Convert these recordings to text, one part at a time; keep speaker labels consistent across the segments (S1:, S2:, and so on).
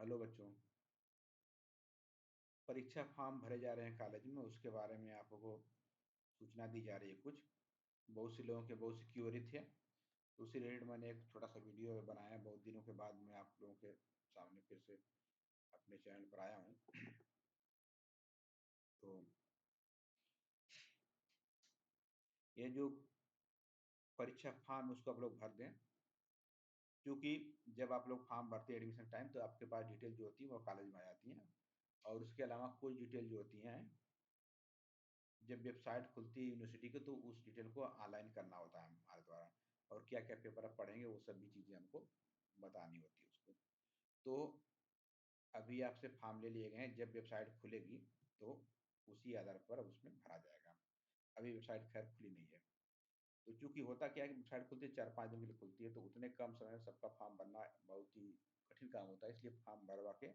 S1: Hello बच्चों। परीक्षा form भरे जा रहे हैं कॉलेज में, उसके बारे में आप लोगों को सूचना दी जा रही है। कुछ बहुत से लोगों के बहुत सी क्यूरी थे, तो उसी रिलेटेड मैंने एक छोटा सा वीडियो बनाया। बहुत दिनों के बाद मैं आप लोगों के सामने फिर से अपने चैनल पर आया हूँ। तो ये जो परीक्षा फॉर्म उसको आप लोग भर दें, क्योंकि जब आप लोग फॉर्म भरते हैं एडमिशन टाइम, तो आपके पास डिटेल जो होती है वो कॉलेज में आ जाती हैं। और उसके अलावा कुछ डिटेल जो होती हैं, जब वेबसाइट खुलती है यूनिवर्सिटी की, तो उस डिटेल को ऑनलाइन करना होता है हमारे द्वारा। और क्या क्या पेपर आप पढ़ेंगे वो सब भी चीज़ें हमको बतानी होती है उसको। तो अभी आपसे फॉर्म ले लिए गए हैं, जब वेबसाइट खुलेगी तो उसी आधार पर उसमें भरा जाएगा। अभी वेबसाइट खैर खुली नहीं है। तो चूंकि होता क्या है कि वेबसाइट खुलती है 4-5 दिन के लिए खुलती है, तो उतने कम समय में सबका फॉर्म भरना बहुत ही कठिन काम होता है। इसलिए फॉर्म भरवा के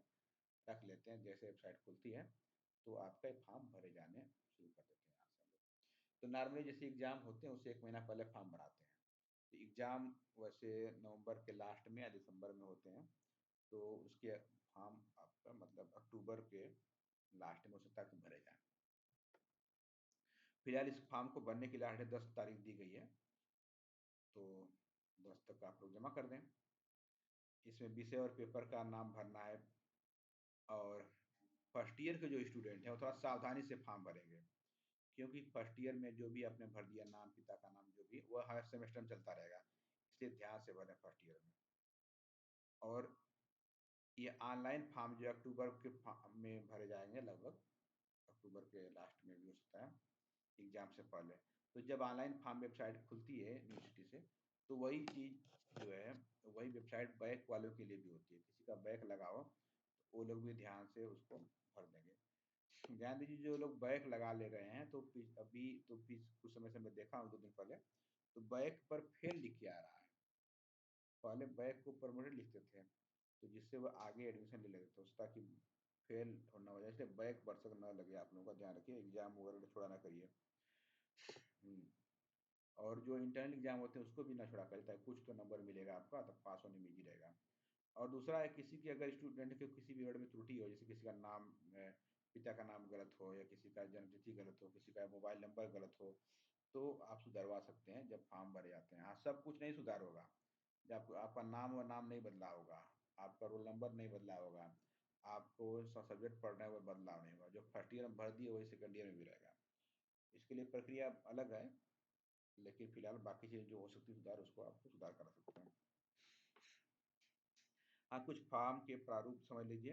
S1: रख लेते हैं, जैसे वेबसाइट खुलती है तो आपका फॉर्म भरे जाने शुरू कर देते हैं यहाँ से हम लोग। तो नॉर्मली जैसे एग्जाम होते हैं उससे 1 महीना पहले फॉर्म भराते हैं। तो एग्जाम वैसे नवंबर के लास्ट में या दिसंबर में होते हैं, तो उसके फॉर्म आपका मतलब अक्टूबर के लास्ट में हो सकता है कि भरे जाएं। फिलहाल इस फॉर्म को भरने की लास्ट डेट 10 तारीख दी गई है, तो 10 तक आप लोग जमा कर दें। इसमें विषय और पेपर का नाम भरना है। और फर्स्ट ईयर के जो स्टूडेंट हैं वो थोड़ा सावधानी से फॉर्म भरेंगे, क्योंकि फर्स्ट ईयर में जो भी आपने भर दिया नाम, पिता का नाम, जो भी वो हर सेमेस्टर में चलता रहेगा, इसलिए ध्यान से भरें फर्स्ट ईयर में। और ये ऑनलाइन फॉर्म जो अक्टूबर के में भरे जाएंगे, लगभग अक्टूबर के लास्ट में भी हो सकता है एग्जाम से पहले। तो जब ऑनलाइन फॉर्म वेबसाइट खुलती है यूनिवर्सिटी से, तो वही चीज़ जो है, वही वेबसाइट बैक वालों के लिए भी होती है। किसी का बैक लगा हो तो वो लोग भी ध्यान से उसको भर देंगे। ध्यान दीजिए, जो लोग बैक लगा ले रहे हैं, तो अभी तो कुछ समय से मैं देखा हूँ 2 दिन पहले, तो बैक पर फेल लिख के आ रहा है। पहले बैक को प्रमोटेड लिखते थे, तो जिससे वो आगे एडमिशन ले लेते थे, ताकि फेल होना हो जाए। इसलिए बैक बरसक न लगे। आप लोगों का ध्यान रखिए, एग्जाम वगैरह छोड़ा ना करिए। और जो इंटरनल एग्जाम होते हैं उसको भी ना छोड़ा करिए, ताकि कुछ तो नंबर मिलेगा आपका, तो पास होने में इजी रहेगा। और दूसरा है, किसी की अगर स्टूडेंट के किसी भी वर्ड में त्रुटि हो, जैसे किसी का नाम पिता का नाम गलत हो, या किसी का जन्मतिथि गलत हो, किसी का मोबाइल नंबर गलत हो, तो आप सुधरवा सकते हैं जब फॉर्म भरे जाते हैं। हाँ, सब कुछ नहीं सुधार होगा। जब आपका नाम और नाम नहीं बदला होगा, आपका रोल नंबर नहीं बदला होगा, आपको सब्जेक्ट पढ़ना है वो बदलाव नहीं होगा। जो फर्स्ट ईयर में भर दिए वही सेकंड ईयर में भी रहेगा। इसके लिए प्रक्रिया अलग है, लेकिन फिलहाल बाकी चीज़ें जो हो सकती है सुधार, उसको आपको सुधार करा सकते हैं। हाँ, कुछ फॉर्म के प्रारूप समझ लीजिए।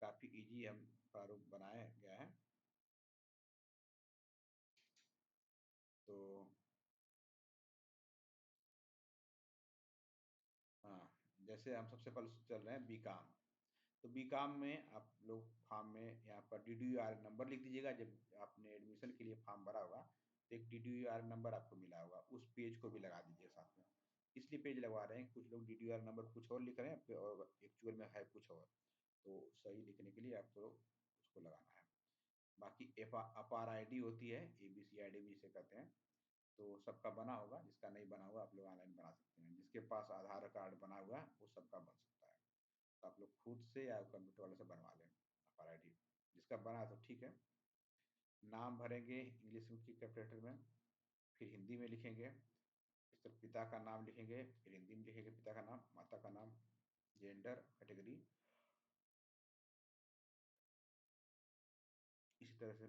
S1: काफ़ी इजी हम प्रारूप बनाया गया है। तो हाँ, जैसे हम सबसे पहले चल रहे हैं बी काम। तो बी काम में आप लोग फॉर्म में यहाँ पर DDUR नंबर लिख दीजिएगा। जब आपने एडमिशन के लिए फॉर्म भरा होगा तो एक DDUR नंबर आपको मिला होगा, उस पेज को भी लगा दीजिए साथ में। इसलिए पेज लगवा रहे हैं, कुछ लोग DDUR नंबर कुछ और लिख रहे हैं और एक्चुअल में है कुछ और, तो सही लिखने के लिए आपको उसको लगाना है। बाकी अपार ID होती है, ABCID भी इसे कहते हैं, तो सबका बना होगा। जिसका नहीं बना हुआ आप लोग ऑनलाइन बना सकते हैं। जिसके पास आधार कार्ड बना हुआ है वो सबका बन सकता है। तो आप लोग खुद से या कंप्यूटर वाले से बनवा लें अपार ID। जिसका बना है तो ठीक है। नाम भरेंगे इंग्लिश की कैपिटल में, फिर हिंदी में लिखेंगे। इस तरह पिता का नाम लिखेंगे, फिर हिंदी में लिखेंगे पिता का नाम, माता का नाम, जेंडर, कैटेगरी। इसी तरह से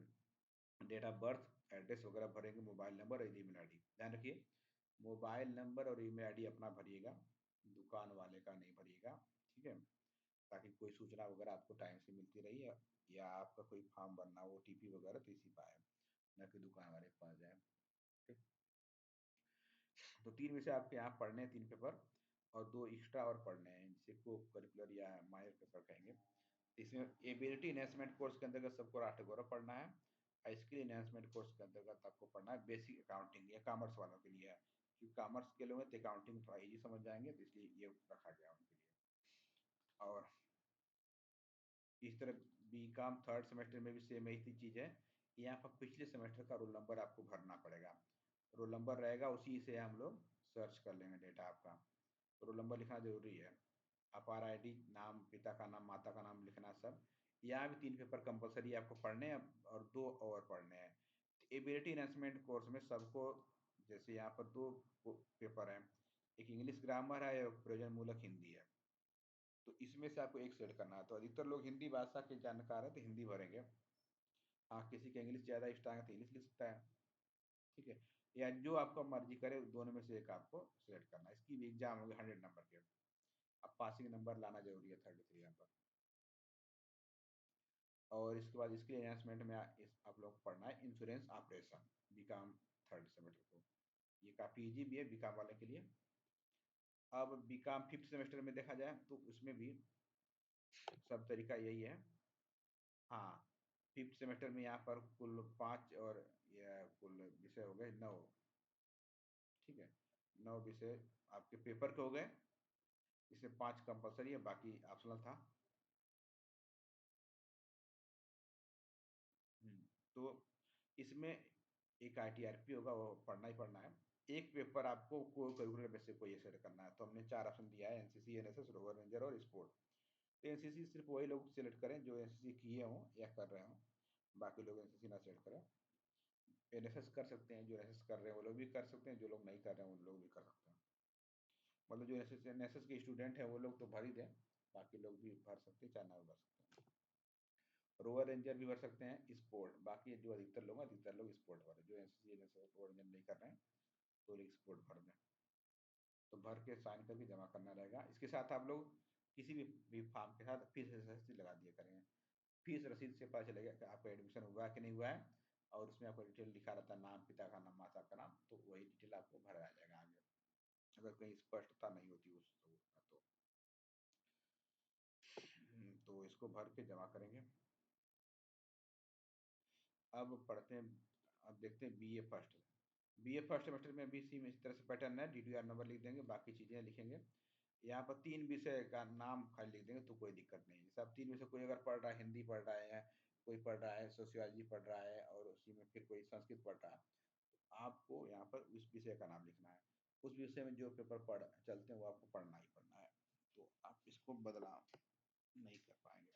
S1: डेट ऑफ बर्थ, एड्रेस वगैरह भरेंगे, मोबाइल नंबर और ईमेल ID। ध्यान रखिए, मोबाइल नंबर और ईमेल ID अपना भरिएगा, दुकान वाले का नहीं भरिएगा, ठीक है? ताकि कोई सूचना वगैरह आपको टाइम से मिलती रही, या आपका कोई फॉर्म भरना हो, OTP वगैरह, तो इसी पाए, न कि दुकान वाले के पास जाए। ठीक। तो 3 विषय आपके यहाँ पढ़ने हैं, 3 पेपर, और 2 एक्स्ट्रा और पढ़ने हैं, जिसे को करिकुलर या माइनर पेपर कहेंगे। इसमें एबिलिटी एनहेंसमेंट कोर्स के अंतर्गत सबको राष्ट्रीय गौरव पढ़ना है। और स्किल एनहेंसमेंट कोर्स के अंतर्गत आपको पढ़ना है बेसिक अकाउंटिंग। ये कॉमर्स वालों के लिए है, क्योंकि कॉमर्स के लोग हैं तो अकाउंटिंग थोड़ा ईजी समझ जाएंगे, तो इसलिए ये रखा गया उनके लिए। और इस तरह BCom थर्ड सेमेस्टर में भी सेम यही चीज़ है कि यहाँ पर पिछले सेमेस्टर का रोल नंबर आपको भरना पड़ेगा। रोल नंबर रहेगा, उसी से हम लोग सर्च कर लेंगे डेटा आपका। तो रोल नंबर लिखना जरूरी है। अपार आईडी, नाम, पिता का नाम, माता का नाम लिखना सब। यहाँ भी 3 पेपर कंपलसरी आपको पढ़ने हैं और 2 और पढ़ने हैं। एबिलिटी एनहांसमेंट कोर्स में सबको, जैसे यहाँ पर 2 पेपर हैं, एक इंग्लिश ग्रामर है, एक प्रयोजनमूलक हिंदी है। तो इसमें से आपको एक सेलेक्ट करना है। तो अधिकतर लोग हिंदी भाषा के जानकार हैं तो हिंदी भरेंगे। हाँ, किसी का इंग्लिश ज़्यादा स्ट्रांग है तो इंग्लिश लिख सकता है, ठीक है। या जो आपका मर्जी करे दोनों में से एक आपको सेलेक्ट करना है। इसकी भी एग्जाम होगी 100 नंबर के। अब पासिंग नंबर लाना जरूरी है 33 नंबर। और इसके बाद इसके एनहांसमेंट में आप लोग को पढ़ना है insurance operation, BCom 3rd semester को। ये काफ़ी इजी भी है बीकॉम वाले के लिए। अब बीकॉम 5th सेमेस्टर में देखा जाए तो उसमें भी सब तरीका यही है। हाँ, 5th सेमेस्टर में यहाँ पर कुल 5 और यह कुल विषय हो गए 9, ठीक है। 9 विषय आपके पेपर के हो गए, इसमें 5 कंपलसरी है, बाकी ऑप्शनल था। तो इसमें एक ITRP होगा, वो पढ़ना ही पढ़ना है। एक पेपर आपको को करिकुलर बेस पे कोई सेलेक्ट करना है। तो हमने 4 ऑप्शन दिया है, NCC, NSS, रोवर रेंजर और स्पोर्ट। तो NCC सिर्फ वही लोग सेलेक्ट करें जो NCC किए हों या कर रहे हों, बाकी लोग NCC ना सेलेक्ट करें। NSS कर सकते हैं, जो NSS कर रहे हैं वो लोग भी कर सकते हैं, जो लोग नहीं कर रहे हैं उन लोग भी कर सकते हैं। मतलब जो NSS के स्टूडेंट हैं वो लोग तो भर ही दें, बाकी लोग भी भर सकते हैं, चाहे ना भी भर सकते हैं। रोवर रेंजर भी भर सकते हैं, स्पोर्ट, बाकी जो अधिकतर लोग स्पोर्ट भरें। जो NCC NSS रोवर रेंजर नहीं कर रहे हैं तो लोग स्पोर्ट भर दें। तो भर के साइन करके जमा करना रहेगा। इसके साथ आप लोग किसी भी फॉर्म के साथ फीस रसीद लगा दिया करेंगे। फीस रसीद से पता चलेगा कि आपका एडमिशन हुआ कि नहीं हुआ है, और उसमें आपका डिटेल लिखा रहता है, नाम, पिता का नाम, माता का नाम, तो वही डिटेल आपको भरा आ जाएगा आगे, अगर कहीं स्पष्टता नहीं होती उस तो इसको भर के जमा करेंगे। अब पढ़ते हैं, अब देखते हैं BA फर्स्ट सेमेस्टर में भी सेम इस तरह से पैटर्न है। DDR नंबर लिख देंगे, बाकी चीज़ें लिखेंगे। यहाँ पर 3 विषय का नाम खाली लिख देंगे तो कोई दिक्कत नहीं है। जैसे आप 3 विषय, कोई अगर पढ़ रहा है, हिंदी पढ़ रहा है, कोई पढ़ रहा है सोशियोलॉजी पढ़ रहा है, और उसी में फिर कोई संस्कृत पढ़ रहा है, आपको यहाँ पर उस विषय का नाम लिखना है। उस विषय में जो पेपर पढ़ चलते हैं वो आपको पढ़ना ही पढ़ना है। तो आप इसको बदलाव नहीं कर पाएंगे,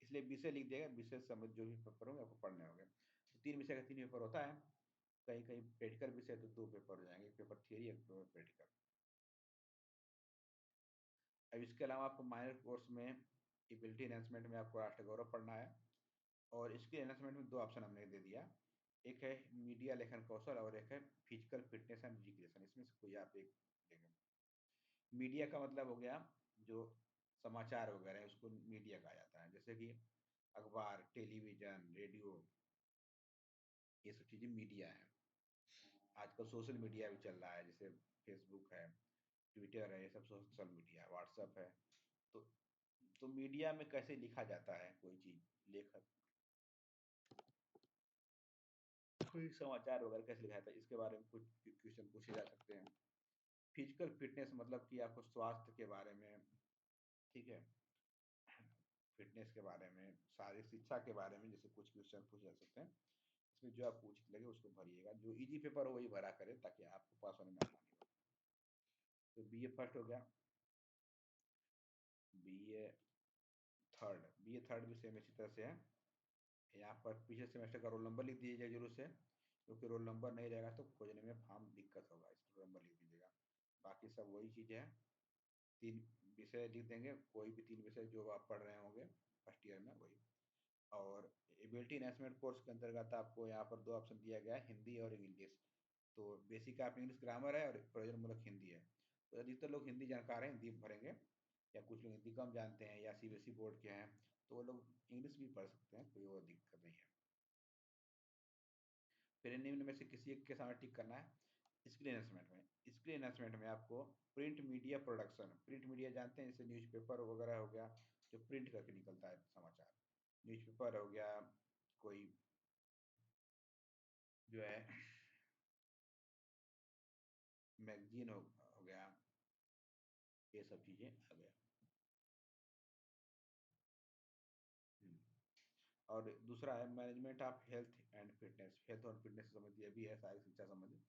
S1: इसलिए विषय लिख देगा। विषय समझ जो भी पेपर होंगे आपको पढ़ने होंगे। तो 3 विषय का 3 पेपर होता है। कहीं कहीं प्रैक्टिकल विषय तो 2 पेपर हो जाएंगे, एक पेपर थियरी, एक पेपर प्रैक्टिकल। अब इसके अलावा आपको माइनर कोर्स में एबिलिटी एनहांसमेंट में आपको राष्ट्र गौरव पढ़ना है। और इसके एनहांसमेंट में 2 ऑप्शन हमने दे दिया, एक है मीडिया लेखन कौशल और एक है फिजिकल फिटनेस एंड रिक्रिएशन। इसमें से कोई आप एक देंगे। मीडिया का मतलब हो गया जो समाचार वगैरह है उसको मीडिया कहा जाता है, जैसे कि अखबार, टेलीविजन, रेडियो, ये सब चीज़ें मीडिया है। आजकल सोशल मीडिया भी चल रहा है, जैसे फेसबुक है, ट्विटर है, ये सब सोशल मीडिया है, व्हाट्सअप है। तो तो मीडिया में कैसे लिखा जाता है कोई चीज़, लेखक कोई समाचार वगैरह कैसे लिखा जाता है, इसके बारे में कुछ क्वेश्चन पूछे जा सकते हैं। फिजिकल फिटनेस मतलब कि आपको स्वास्थ्य के बारे में, ठीक है, फिटनेस के बारे में, शारीरिक शिक्षा के बारे में जैसे कुछ क्वेश्चन पूछे जा सकते हैं। इसमें जो आपको उचित लगे उसको भरिएगा, जो इजी पेपर हो वही भरा करें ताकि आपको पास होने में आसानी हो। तो BA फर्स्ट हो गया। बीए थर्ड भी सेम इसी तरह से है। यहाँ पर पिछले सेमेस्टर का रोल नंबर लिख दीजिएगा जरूर से, क्योंकि रोल नंबर नहीं रहेगा तो खोजने में फॉर्म दिक्कत होगा, इस रोल नंबर लिख दीजिएगा। बाकी सब वही चीज़ है। 3 विषय लिख देंगे, कोई भी 3 विषय जो आप पढ़ रहे होंगे फर्स्ट ईयर में वही। और एबिलिटी एनहांसमेंट कोर्स के अंतर्गत आपको यहाँ पर 2 ऑप्शन दिया गया है, हिंदी और इंग्लिश। तो बेसिक आप इंग्लिश ग्रामर है और प्रयोजनमूलक हिंदी है। तो अधिकतर लोग हिंदी जानकार हैं, हिंदी भरेंगे, या कुछ लोग हिंदी कम जानते हैं या CBSE बोर्ड के हैं तो वो लोग इंग्लिश भी पढ़ सकते हैं, कोई वो दिक्कत नहीं है। फिर निम्न में से किसी एक के सामने टिक करना है। स्क्रीन एनाउंसमेंट में आपको print media production, print media जानते हैं, जैसे न्यूज़पेपर वगैरह हो गया जो प्रिंट करके निकलता है समाचार, न्यूज़पेपर हो गया, कोई जो है मैगजीन हो गया, ये सब चीज़ें आ गया। हम्म। और दूसरा है management of health and fitness, health और फिटनेस से संबंधित ये भी है, शारीरिक शिक्षा संबंधित।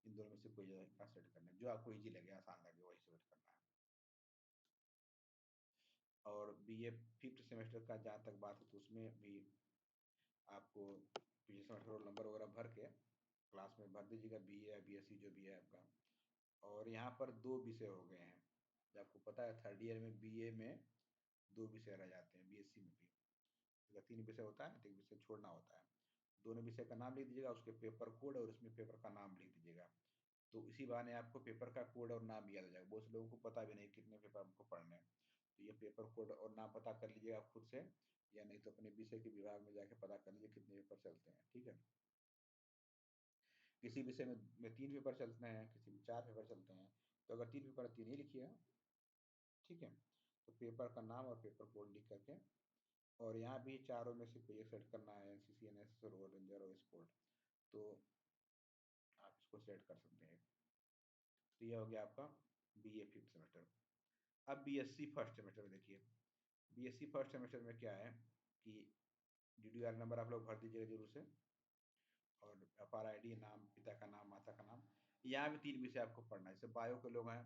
S1: इन दोनों में से कोई जगह का सेलेक्ट करना है, जो आपको इजी लगे, आसान लगे वही सेलेक्ट करना है। बीए फिफ्थ सेमेस्टर का जहाँ तक बात है तो उसमें भी आपको पिछले सेमेस्टर रोल नंबर वगैरह भर के क्लास में भर दीजिएगा, बीए या बीएससी जो भी है आपका। और यहाँ पर 2 विषय हो गए हैं, जो आपको पता है थर्ड ईयर में बीए में 2 विषय रह जाते हैं, बीएससी में भी अगर 3 विषय होता है तो 1 विषय छोड़ना होता है। दोनों विषय का नाम लिख दीजिएगा, उसके पेपर कोड और उसमें पेपर का नाम लिख दीजिएगा। तो इसी बहाने आपको पेपर का कोड और नाम याद आ जाएगा। बहुत से लोगों को पता भी नहीं कितने पेपर आपको पढ़ने हैं, तो ये पेपर कोड और नाम पता कर लीजिएगा आप खुद से, या नहीं तो अपने विषय के विभाग में जाके पता कर लीजिए कितने पेपर चलते हैं, ठीक है। किसी विषय में 3 पेपर चलते हैं, किसी में 4 पेपर चलते हैं, तो अगर 3 पेपर 3 ही लिखिएगा, ठीक है। तो पेपर का नाम और पेपर कोड लिख करके, और यहाँ भी चारों में से कोई एक सेट करना है, एनसीसी, एनएसएस, रोड रेंजर और स्पोर्ट, तो आप इसको सेट कर सकते हैं। तो ये हो गया आपका बीए फिफ्थ सेमेस्टर। अब बीएससी फर्स्ट सेमेस्टर में देखिए, बीएससी फर्स्ट सेमेस्टर में क्या है कि डीडीआर नंबर आप लोग भर दीजिएगा जरूर से, और अपार आईडी, नाम, पिता का नाम, माता का नाम। यहाँ भी 3 विषय आपको पढ़ना है। जैसे बायो के लोग हैं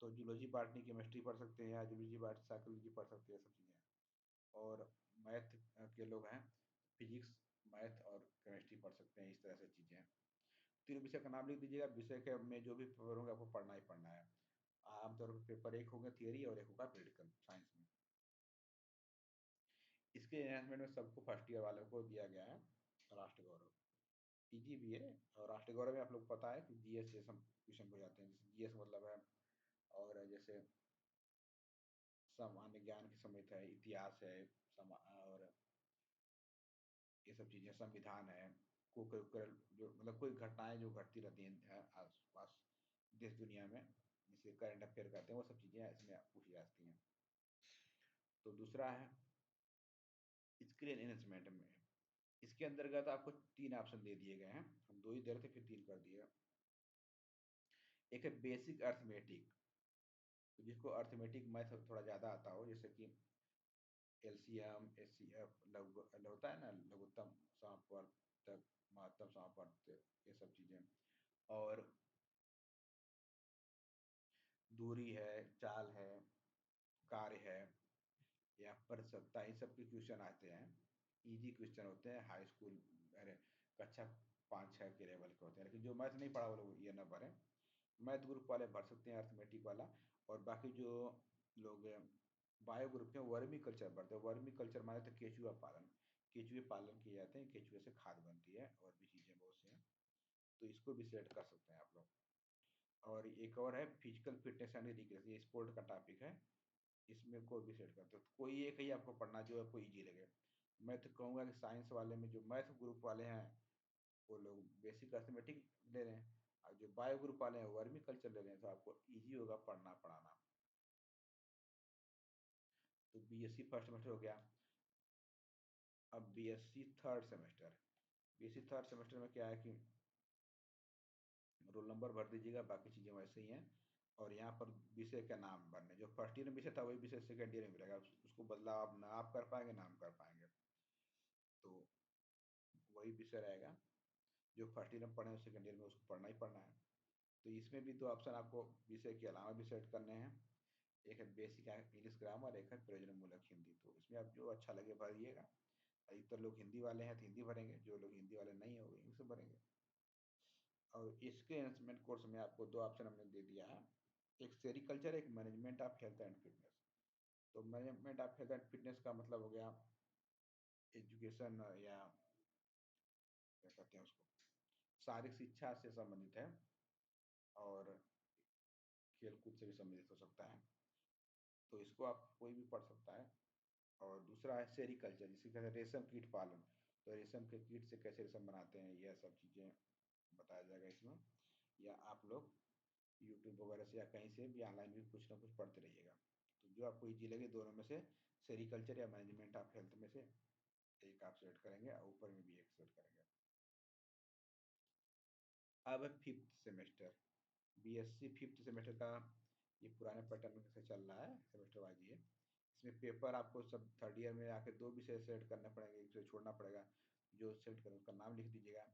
S1: तो जूलॉजी, बॉटनी, केमिस्ट्री पढ़ सकते हैं, या जूलॉजी, बॉटनी, साइकोलॉजी पढ़ सकते हैं, सब चीज़ें। और मैथ के लोग हैं, फिजिक्स, मैथ और केमिस्ट्री पढ़ सकते हैं, इस तरह से चीज़ें हैं। 3 विषय का नाम लिख दीजिएगा, विषय के में जो भी पेपर होंगे आपको पढ़ना ही पढ़ना है। आमतौर पर पेपर 1 होगा थियरी और 1 होगा प्रैक्टिकल साइंस में। इसके एनहांसमेंट में सबको फर्स्ट ईयर वालों को दिया गया है राष्ट्र गौरव। ईजी भी है, और राष्ट्र गौरव में आप लोग पता है कि जीएस से क्वेश्चन हो जाते हैं। जैसे जीएस मतलब है, और जैसे सामान्य ज्ञान की समेत है, इतिहास है, और ये सब चीज़ें, संविधान है, को जो मतलब कोई घटनाएं जो घटती रहती हैं आस पास देश दुनिया में, जिसे करंट अफेयर कहते हैं, वो सब चीज़ें इसमें पूछी जाती हैं। तो दूसरा है स्किल एनहेंसमेंट में, इसके अंतर्गत आपको 3 ऑप्शन दे दिए गए हैं, हम 2 ही दे रहे थे फिर 3 कर दिए। एक है बेसिक अर्थमेटिक, तो जिसको अर्थमेटिक मैथ थोड़ा ज़्यादा आता हो, जैसे कि एलसीएम, एचसीएफ, लघु होता है ना, लघुत्तम समापवर्तक, महत्तम समापवर्तक, ये सब चीज़ें, और दूरी है, चाल है, कार्य है, या परिशुद्धता, इन सब के क्वेश्चन आते हैं। इजी क्वेश्चन होते हैं, हाई स्कूल, अरे कक्षा 5-6 के लेवल के होते हैं। लेकिन जो मैथ नहीं पढ़ा वो लोग ये ना भरें, मैथ ग्रुप वाले भर सकते हैं अर्थमेटिक वाला। और बाकी जो लोग बायो ग्रुप के वर्मी कल्चर भरते हैं, वर्मी कल्चर माने तो केचुआ पालन, केचुए पालन किए जाते हैं, केचुए से खाद बनती है, और भी चीज़ें बहुत सी हैं, तो इसको भी सेलेक्ट कर सकते हैं आप लोग। और एक और है फिजिकल फिटनेस एंड रिक्रिएशन, ये स्पोर्ट का टॉपिक है, इसमें कोई भी सेट करते हो, तो कोई एक ही आपको पढ़ना जो आपको ईजी लगे। मैं तो कहूँगा कि साइंस वाले में जो मैथ ग्रुप वाले हैं वो लोग बेसिक अर्थमेटिक ले रहे हैं, और जो बायो ग्रुप वाले हैं वर्मी कल्चर ले रहे हैं, तो आपको ईजी होगा पढ़ना पढ़ाना। तो बीएससी फर्स्ट सेमेस्टर हो गया। अब BSc third semester, BSc third semester में क्या है कि रोल नंबर भर दीजिएगा, बाकी चीज़ें वैसे ही हैं। और यहाँ पर विषय का नाम भरने, जो फर्स्ट ईयर में विषय था वही विषय सेकेंड ईयर में मिलेगा, उसको बदलाव आप ना आप कर पाएंगे ना हम कर पाएंगे, तो वही विषय रहेगा। जो फर्स्ट ईयर में पढ़े सेकेंड ईयर में उसको पढ़ना ही पढ़ना है। तो इसमें भी 2 ऑप्शन आपको विषय के अलावा भी सेट करने हैं, एक है बेसिक इंग्लिश ग्रामर, एक है प्रयोजनमूलक हिंदी। तो इसमें आप जो अच्छा लगे भरिएगा। अधिकतर लोग हिंदी वाले हैं तो हिंदी भरेंगे, जो लोग हिंदी वाले नहीं हो इंग्लिश भरेंगे। और इसके एनहांसमेंट कोर्स में आपको 2 ऑप्शन हमने दे दिया है, एक सेरिकल्चर, एक management of health and fitness. तो management of health and fitness का मतलब हो गया एजुकेशन, या क्या कहते हैं उसको, शारीरिक शिक्षा से संबंधित है, और खेलकूद से भी संबंधित हो सकता है, तो इसको आप कोई भी पढ़ सकता है। और दूसरा है सेरिकल्चर, जिसे कहते हैं रेशम कीट पालन, तो रेशम के कीट से कैसे रेशम बनाते हैं, यह सब चीज़ें बताया जाएगा इसमें। या आप लोग यूट्यूब वगैरह से या कहीं से भी ऑनलाइन भी कुछ ना कुछ पढ़ते रहिएगा। तो जो आपको ईजी लगे दोनों में से, सेरिकल्चर या मैनेजमेंट ऑफ हेल्थ में से एक आप सेलेक्ट करेंगे, और ऊपर में भी एक सेलेक्ट करेंगे। अब fifth semester, BSc fifth semester का ये पुराने पैटर्न से चल रहा है, सेमेस्टर वाइज ये। इसमें पेपर आपको सब थर्ड ईयर में आके 2 विषय सेलेक्ट करने पड़ेंगे, एक विषय छोड़ना पड़ेगा। जो सेलेक्ट करें उसका नाम लिख दीजिएगा,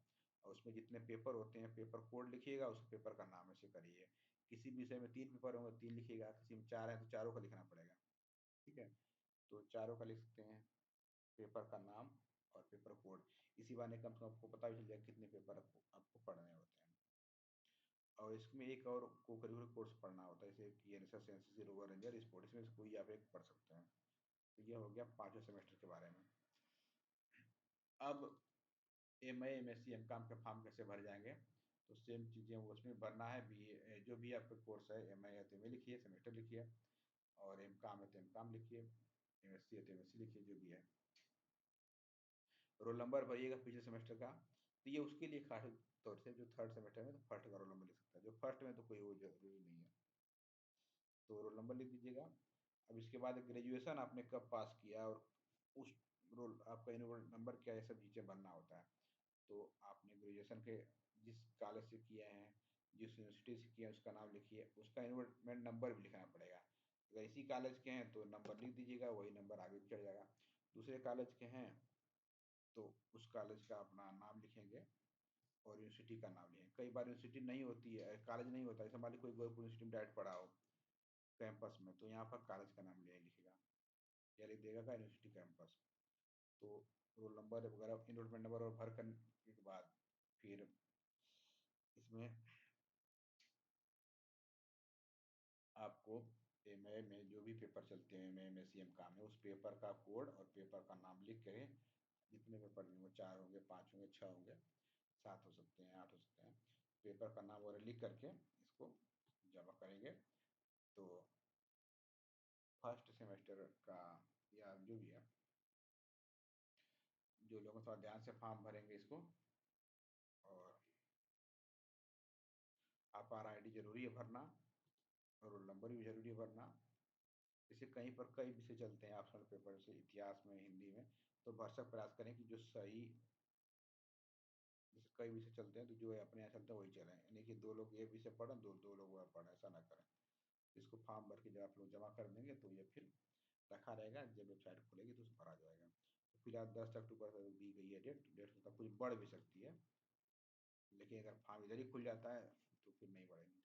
S1: और उसमें जितने पेपर होते हैं पेपर कोड लिखिएगा, उस पेपर का नाम ऐसे करिए। किसी विषय में 3 पेपर होंगे 3 लिखिएगा, किसी में 4 है तो चारों का लिखना पड़ेगा, ठीक है। तो चारों का लिख सकते हैं, पेपर का नाम और पेपर कोड। इसी बहाने कम से कम आपको पता भी चल जाएगा कितने पेपर आपको पढ़ने होते हैं। और इसमें एक और को करिकुलर कोर्स पढ़ना होता है, जैसे कि NSS, NCC, rover ranger, sports, इसमें से कोई आप एक पढ़ सकते हैं। तो ये हो गया 5वें सेमेस्टर के बारे में। अब एमए, एमएससी, एमकॉम के फॉर्म कैसे भर जाएंगे, तो सेम चीज़ें वो उसमें भरना है। बी जो भी आपका कोर्स है, एमए है तो एमए लिखिए, सेमेस्टर लिखिए, और एमकॉम है तो एमकॉम लिखिए, एमएससी है तो एमएससी लिखिए, जो भी है। रोल नंबर भरिएगा पिछले सेमेस्टर का, तो ये उसके लिए खास तौर से जो थर्ड सेमेस्टर में तो फर्स्ट का रोल नंबर लिख सकता है, जो फर्स्ट में तो कोई वो जरूरी नहीं है, तो रोल नंबर लिख दीजिएगा। अब इसके बाद ग्रेजुएशन आपने कब पास किया और उस रोल आपका एनुअल नंबर क्या, ये सब चीज़ें बनना होता है। तो आपने ग्रेजुएशन के जिस कॉलेज से किए हैं, जिस यूनिवर्सिटी से किए हैं, उसका नाम लिखिए, उसका एनरोलमेंट नंबर भी लिखना पड़ेगा। अगर इसी कॉलेज के हैं तो नंबर लिख दीजिएगा, वही नंबर आगे चढ़ जाएगा। दूसरे कॉलेज के हैं तो उस कॉलेज का अपना नाम लिखेंगे और यूनिवर्सिटी का नाम लिखेंगे। कई बार यूनिवर्सिटी नहीं होती है, कॉलेज नहीं होता है, जैसे मान लीजिए कोई गोरखपुर यूनिवर्सिटी में डायरेक्ट पढ़ा हो कैंपस में, तो यहाँ पर कॉलेज का नाम लिखेगा या लिख देगा यूनिवर्सिटी कैंपस। तो रोल नंबर वगैरह, इनरोलमेंट नंबर और भर करने के बाद फिर इसमें आपको एमए में जो भी पेपर चलते हैं, एमए में सी एम काम है, उस पेपर का कोड और पेपर का नाम लिख के, जितने पेपर होंगे, 4 होंगे, 5 होंगे, 6 होंगे, 7 हो सकते हैं, 8 हो सकते हैं, पेपर का नाम वगैरह लिख करके इसको जमा करेंगे। तो फर्स्ट सेमेस्टर का या जो भी है, जो लोग थोड़ा ध्यान से फॉर्म भरेंगे इसको, और आपार आईडी जरूरी है भरना, और रोल नंबर भी जरूरी है भरना। जैसे कहीं पर कई विषय चलते हैं ऑप्शनल पेपर से, इतिहास में, हिंदी में, तो भरसक प्रयास करें कि जो सही, जैसे कई विषय चलते हैं तो जो अपने यहाँ चलता है वही चलें, यानी कि 2 लोग ये विषय पढ़ें, दो लोग वह पढ़ें, ऐसा ना करें। इसको फॉर्म भर के जब आप लोग जमा कर देंगे तो ये फिर रखा रहेगा, जब वेबसाइट खुलेगी तो उसमें भरा जाएगा। तो फिलहाल 10 अक्टूबर तक दी गई है डेट तक कुछ बढ़ भी सकती है, लेकिन अगर फॉर्म इधर ही खुल जाता है तो फिर नहीं बढ़ेगी।